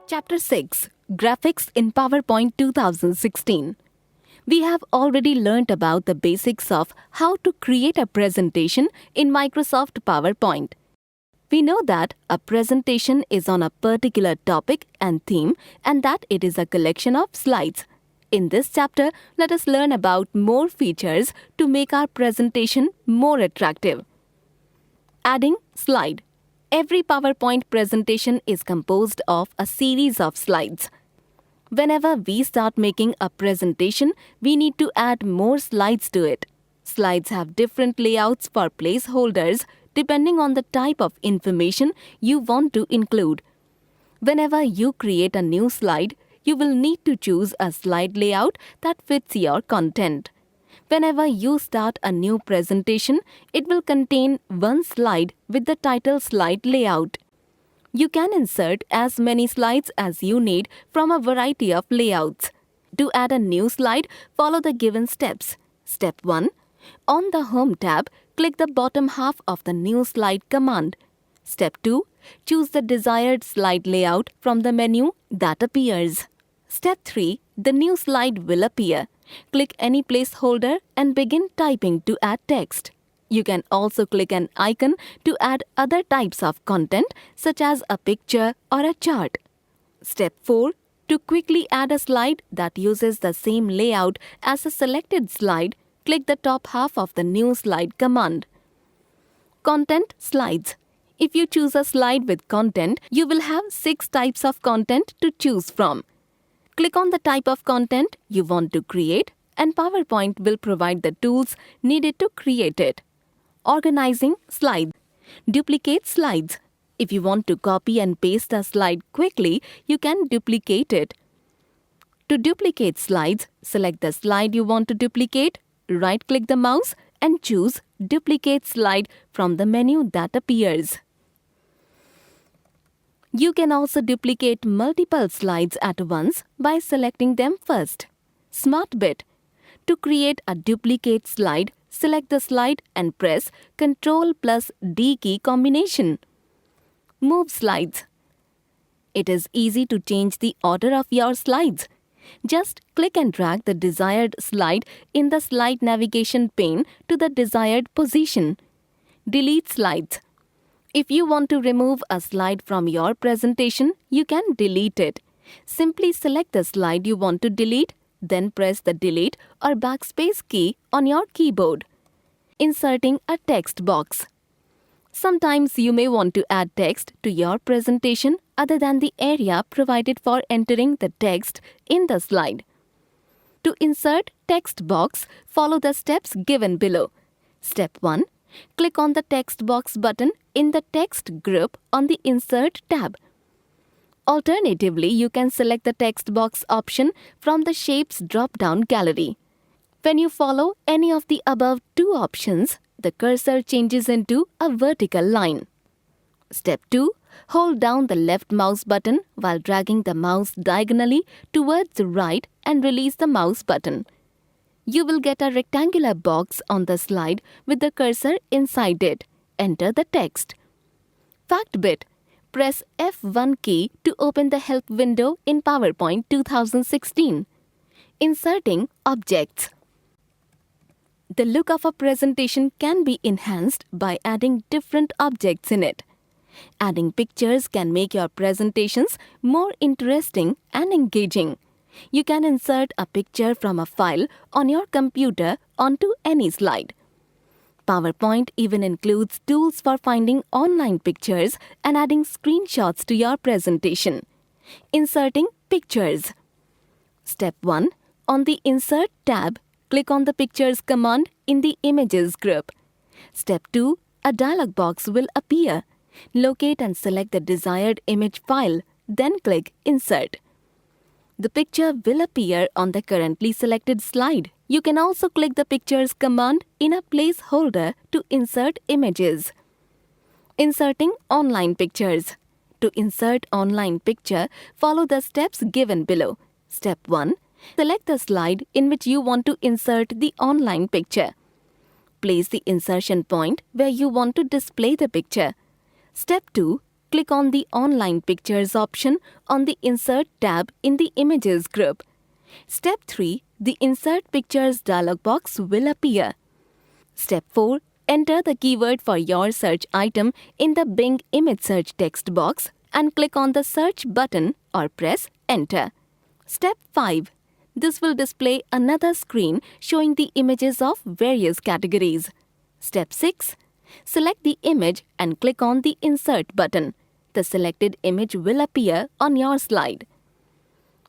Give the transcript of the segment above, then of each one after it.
Chapter 6 Graphics in PowerPoint 2016. We have already learnt about the basics of how to create a presentation in Microsoft PowerPoint. We know that a presentation is on a particular topic and theme and that it is a collection of slides. In this chapter, let us learn about more features to make our presentation more attractive. Adding slide. Every PowerPoint presentation is composed of a series of slides. Whenever we start making a presentation, we need to add more slides to it. Slides have different layouts for placeholders depending on the type of information you want to include. Whenever you create a new slide, you will need to choose a slide layout that fits your content. Whenever you start a new presentation, it will contain one slide with the title slide layout. You can insert as many slides as you need from a variety of layouts. To add a new slide, follow the given steps. Step 1. On the Home tab, click the bottom half of the New Slide command. Step 2. Choose the desired slide layout from the menu that appears. Step 3. The new slide will appear. Click any placeholder and begin typing to add text. You can also click an icon to add other types of content such as a picture or a chart. Step 4. To quickly add a slide that uses the same layout as a selected slide, click the top half of the New Slide command. Content slides. If you choose a slide with content, you will have 6 types of content to choose from. Click on the type of content you want to create and PowerPoint will provide the tools needed to create it. Organizing slides. Duplicate slides. If you want to copy and paste a slide quickly, you can duplicate it. To duplicate slides, select the slide you want to duplicate, right-click the mouse and choose Duplicate Slide from the menu that appears. You can also duplicate multiple slides at once by selecting them first. SmartArt. To create a duplicate slide, select the slide and press Ctrl+D key combination. Move slides. It is easy to change the order of your slides. Just click and drag the desired slide in the slide navigation pane to the desired position. Delete slides. If you want to remove a slide from your presentation, you can delete it. Simply select the slide you want to delete, then press the Delete or Backspace key on your keyboard. Inserting a text box. Sometimes you may want to add text to your presentation other than the area provided for entering the text in the slide. To insert text box, follow the steps given below. Step 1. Click on the text box button in the text group on the Insert tab. Alternatively, you can select the text box option from the Shapes drop-down gallery. When you follow any of the above 2 options, the cursor changes into a vertical line. Step 2. Hold down the left mouse button while dragging the mouse diagonally towards the right and release the mouse button. You will get a rectangular box on the slide with the cursor inside it. Enter the text. Fact bit. Press F1 key to open the Help window in PowerPoint 2016. Inserting objects. The look of a presentation can be enhanced by adding different objects in it. Adding pictures can make your presentations more interesting and engaging. You can insert a picture from a file on your computer onto any slide. PowerPoint even includes tools for finding online pictures and adding screenshots to your presentation. Inserting pictures. Step 1. On the Insert tab, click on the Pictures command in the Images group. Step 2. A dialog box will appear. Locate and select the desired image file, then click Insert. The picture will appear on the currently selected slide. You can also click the Pictures command in a placeholder to insert images. Inserting online pictures. To insert online picture, follow the steps given below. Step 1. Select the slide in which you want to insert the online picture. Place the insertion point where you want to display the picture. Step 2. click on the Online Pictures option on the Insert tab in the Images group. Step 3. The Insert Pictures dialog box will appear. Step 4. Enter the keyword for your search item in the Bing image search text box and click on the Search button or press Enter. Step 5. This will display another screen showing the images of various categories. Step 6. Select the image and click on the Insert button. The selected image will appear on your slide.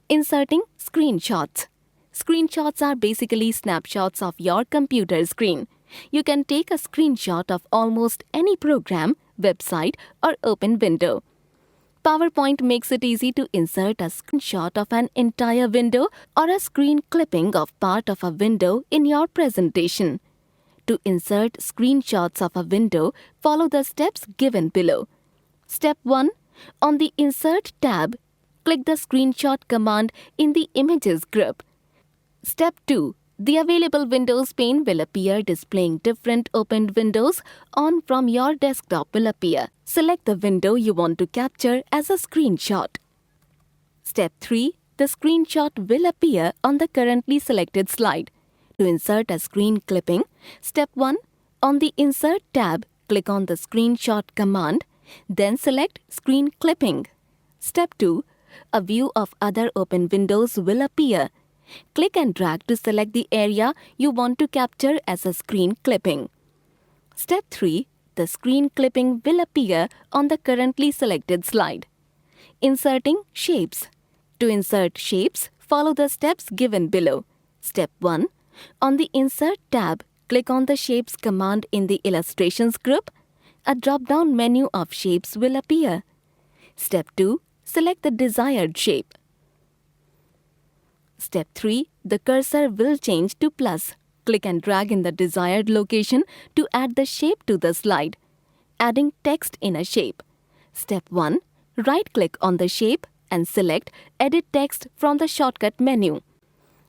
Inserting screenshots. Screenshots are basically snapshots of your computer screen. You can take a screenshot of almost any program, website, or open window. PowerPoint makes it easy to insert a screenshot of an entire window or a screen clipping of part of a window in your presentation. To insert screenshots of a window, follow the steps given below. Step 1. On the Insert tab, click the Screenshot command in the Images group. Step 2. The available Windows pane will appear displaying different opened windows on from your desktop will appear. Select the window you want to capture as a screenshot. Step 3. The screenshot will appear on the currently selected slide. To insert a screen clipping, Step 1. On the Insert tab, click on the Screenshot command, then select Screen Clipping. Step 2. A view of other open windows will appear. Click and drag to select the area you want to capture as a screen clipping. Step 3. The screen clipping will appear on the currently selected slide. Inserting shapes. To insert shapes, follow the steps given below. Step 1. On the Insert tab, click on the Shapes command in the Illustrations group. A drop-down menu of shapes will appear. Step 2. Select the desired shape. Step 3. The cursor will change to plus. Click and drag in the desired location to add the shape to the slide. Adding text in a shape. Step 1. Right-click on the shape and select Edit Text from the shortcut menu.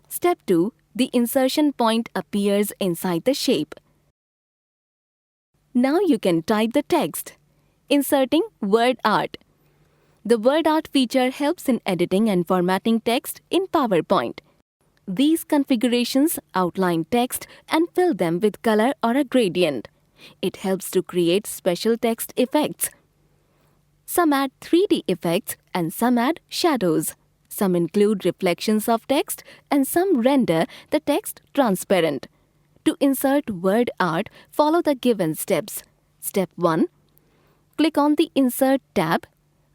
Step 2. The insertion point appears inside the shape. Now you can type the text. Inserting word art. The word art feature helps in editing and formatting text in PowerPoint. These configurations outline text and fill them with color or a gradient. It helps to create special text effects. Some add 3D effects and some add shadows. Some include reflections of text and some render the text transparent. To insert word art, follow the given steps. Step 1. Click on the Insert tab.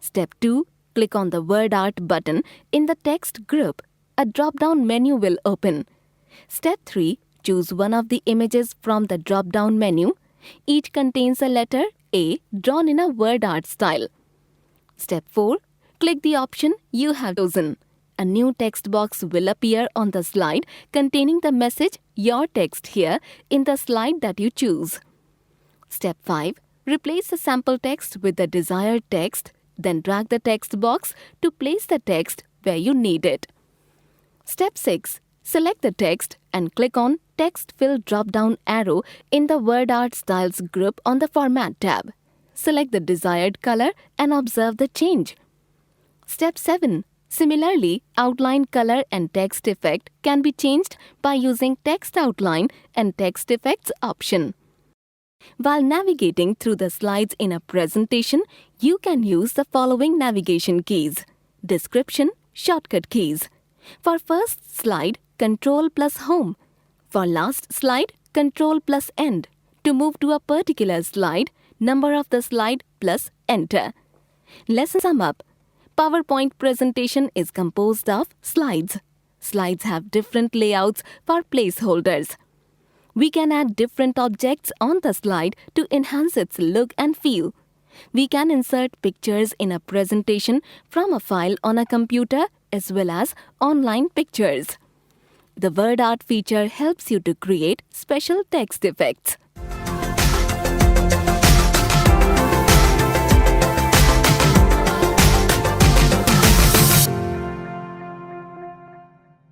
Step 2. Click on the Word Art button in the text group. A drop-down menu will open. Step 3. Choose one of the images from the drop-down menu. Each contains a letter A drawn in a word art style. Step 4. Click the option you have chosen. A new text box will appear on the slide containing the message Your text here in the slide that you choose. Step 5. Replace the sample text with the desired text. Then drag the text box to place the text where you need it. Step 6. Select the text and click on Text Fill drop-down arrow in the Word Art Styles group on the Format tab. Select the desired color and observe the change. Step 7. Similarly, outline color and text effect can be changed by using Text Outline and Text Effects option. While navigating through the slides in a presentation, you can use the following navigation keys. Description, shortcut keys. For first slide, Ctrl plus Home. For last slide, Ctrl plus End. To move to a particular slide, number of the slide plus Enter. Lesson sum up. PowerPoint presentation is composed of slides. Slides have different layouts for placeholders. We can add different objects on the slide to enhance its look and feel. We can insert pictures in a presentation from a file on a computer as well as online pictures. The word art feature helps you to create special text effects.